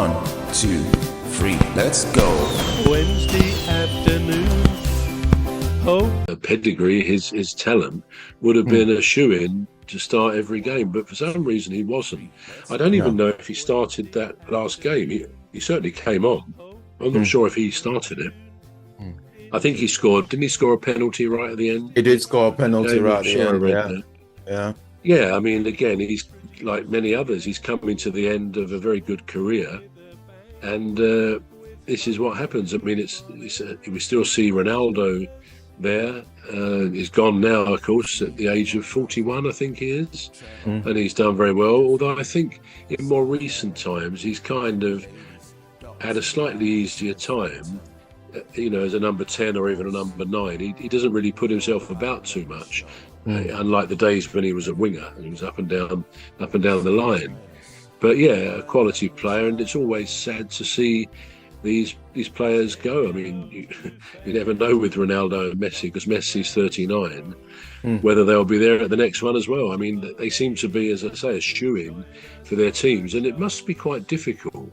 1, 2, 3, let's go. Wednesday afternoon. Oh. A pedigree, his talent would have been a shoo-in to start every game, but for some reason he wasn't. I don't even know if he started that last game. He certainly came on. I'm not sure if he started it. I think he scored. Didn't he score a penalty right at the end? He did score a penalty right at the end. Yeah, I mean, again, he's like many others. He's coming to the end of a very good career, and this is what happens. I mean, we still see Ronaldo there. He's gone now, of course, at the age of 41, I think he is, and he's done very well. Although I think in more recent times he's kind of had a slightly easier time, as a number 10 or even a number 9. He doesn't really put himself about too much, unlike the days when he was a winger and he was up and down the line. But yeah, a quality player, and it's always sad to see these players go. I mean, you never know with Ronaldo and Messi, because Messi's 39, whether they'll be there at the next one as well. I mean, they seem to be, as I say, a shoo-in for their teams, and it must be quite difficult,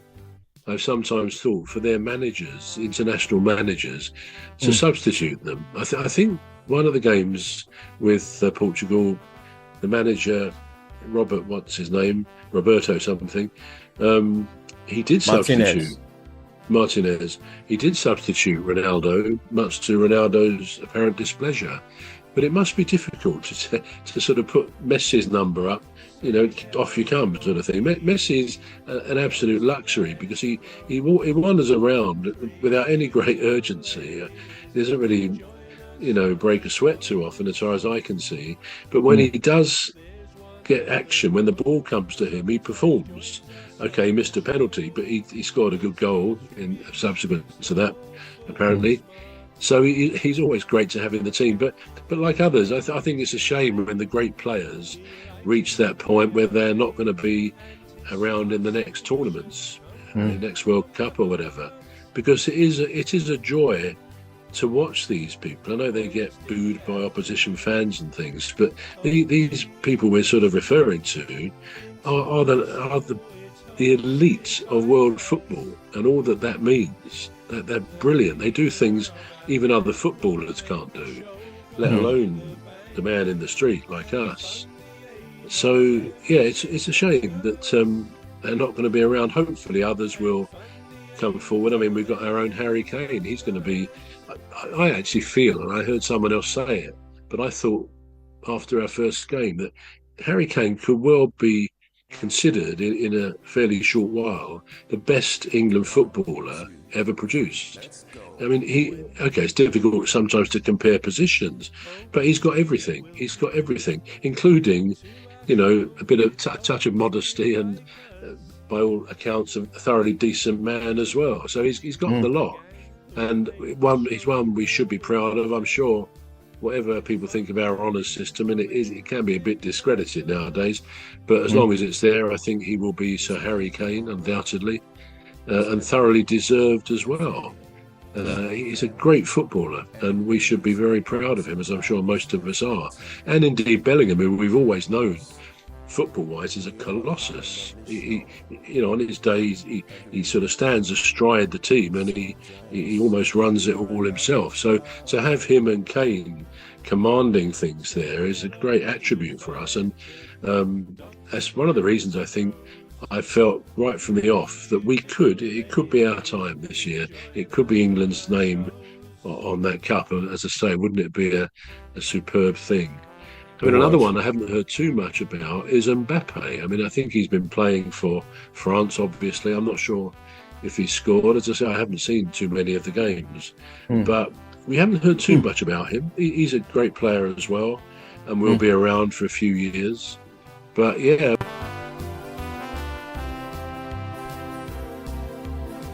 I've sometimes thought, for their managers, international managers, to substitute them. I think one of the games with Portugal, the manager, Roberto something, he did substitute. Martinez. He did substitute Ronaldo, much to Ronaldo's apparent displeasure. But it must be difficult to sort of put Messi's number up, off you come sort of thing. Messi is an absolute luxury, because he wanders around without any great urgency. He doesn't really, break a sweat too often, as far as I can see. But when he does get action, when the ball comes to him, he performs. Okay, he missed a penalty, but he scored a good goal in subsequent to that, apparently. So he's always great to have in the team. But like others, I think it's a shame when the great players reach that point where they're not going to be around in the next tournaments, the next World Cup or whatever, because it is a joy to watch these people. I know they get booed by opposition fans and things, but these people we're sort of referring to are the elite of world football, and all that means. They're brilliant. They do things even other footballers can't do, let alone the man in the street like us. So yeah, it's a shame that they're not going to be around. Hopefully others will come forward. I mean, we've got our own Harry Kane. He's going to be, I actually feel, and I heard someone else say it, but I thought after our first game that Harry Kane could well be considered in a fairly short while the best England footballer ever produced. I mean, it's difficult sometimes to compare positions, but he's got everything. He's got everything, including, a bit of touch of modesty and, by all accounts, a thoroughly decent man as well. So he's got the lot, and he's one we should be proud of. I'm sure, whatever people think of our honours system, and it can be a bit discredited nowadays, but as long as it's there, I think he will be Sir Harry Kane, undoubtedly, and thoroughly deserved as well. He's a great footballer, and we should be very proud of him, as I'm sure most of us are. And indeed Bellingham, who we've always known football-wise is a colossus. He on his days, he sort of stands astride the team, and he almost runs it all himself. So to have him and Kane commanding things there is a great attribute for us, and that's one of the reasons I think I felt right from the off that it could be our time this year. It could be England's name on that cup. As I say, wouldn't it be a superb thing? I mean, another one I haven't heard too much about is Mbappe. I mean, I think he's been playing for France, obviously. I'm not sure if he scored. As I say, I haven't seen too many of the games. But we haven't heard too much about him. He's a great player as well, and will be around for a few years. But yeah.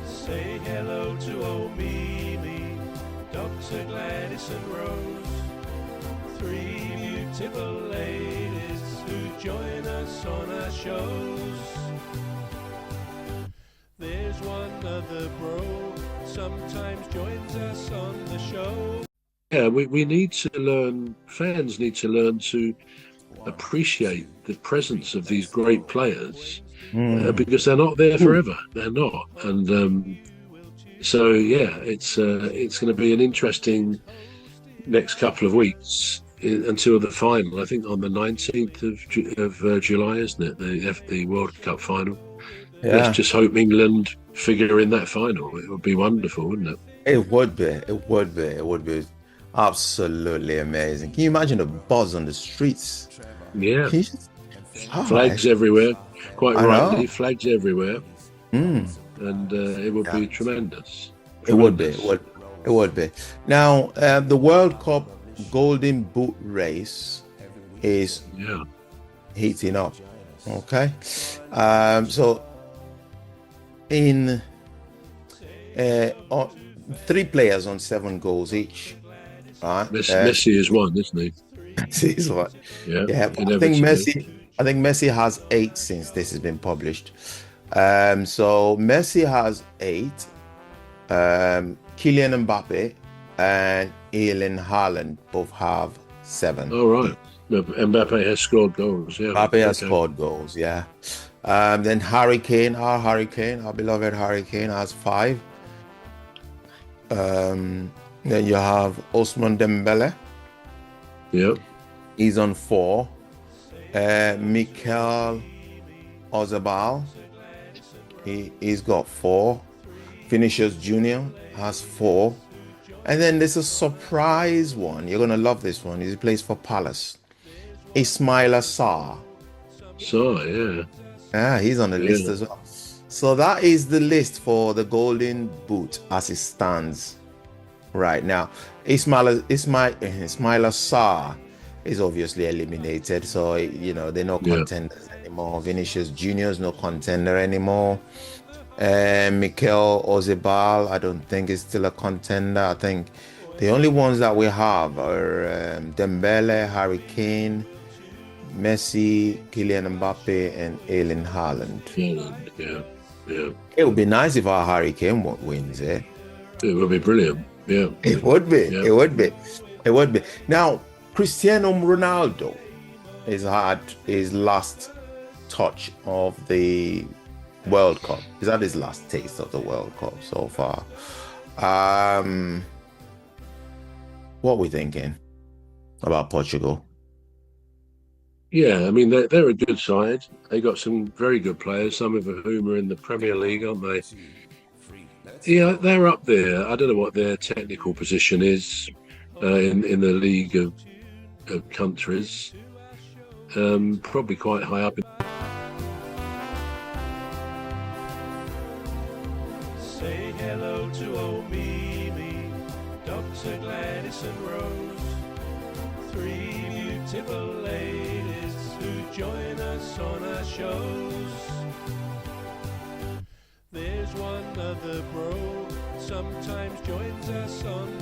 Say hello to old Mimi, Dr. Gladys and Rose, 3 beautiful ladies who join us on our shows. There's one other bro sometimes joins us on the show. Yeah, we need to learn, fans need to learn to appreciate the presence of these great players because they're not there forever. They're not, and so yeah, it's going to be an interesting next couple of weeks until the final. I think on the 19th of July, isn't it? The World Cup final. Yeah. Let's just hope England figure in that final. It would be wonderful, wouldn't it? It would be. It would be. It would be absolutely amazing. Can you imagine the buzz on the streets? Yeah. Flags everywhere. Quite rightly, flags everywhere. And it would be tremendous. It would be. It would be. Now, the World Cup Golden Boot race is heating up. Okay. So, in 3 players on 7 goals each. Right? Messi is one, isn't he? Messi is one. Yeah. I think Messi has 8 since this has been published. So Messi has 8. Kylian Mbappe and Erling Haaland both have 7. All right. Mbappe has scored goals. Yeah. Mbappe has scored goals. Yeah. Then Harry Kane, our beloved Harry Kane, has 5. Then you have Ousmane Dembele. Yeah. He's on 4. Mikel Oyarzabal, he's got 4. Vinicius Jr. has 4. And then there's a surprise one. You're going to love this one. He plays for Palace. Ismaila Sarr. Yeah. Yeah, he's on the list as well. So that is the list for the Golden Boot as it stands right now. Ismaila Sarr is obviously eliminated, so they're no contenders anymore. Vinicius Jr. is no contender anymore. Mikel Oyarzabal, I don't think is still a contender. I think the only ones that we have are Dembele, Harry Kane, Messi, Kylian Mbappe, and Erling Haaland. Yeah. It would be nice if our Harry Kane wins, eh? It would be brilliant. Yeah. It would be. Yeah. It would be. It would be. Now, Cristiano Ronaldo has had his last touch of the World Cup. He's had his last taste of the World Cup so far. What are we thinking about Portugal? Yeah, I mean, they're a good side. They got some very good players, some of whom are in the Premier League, aren't they? Yeah, they're up there. I don't know what their technical position is in the league of countries. Probably quite high up. Say hello to old Mimi, Dr. Gladys and Rose, 3 beautiful ladies who join us on our shows. There's one other bro, sometimes joins us on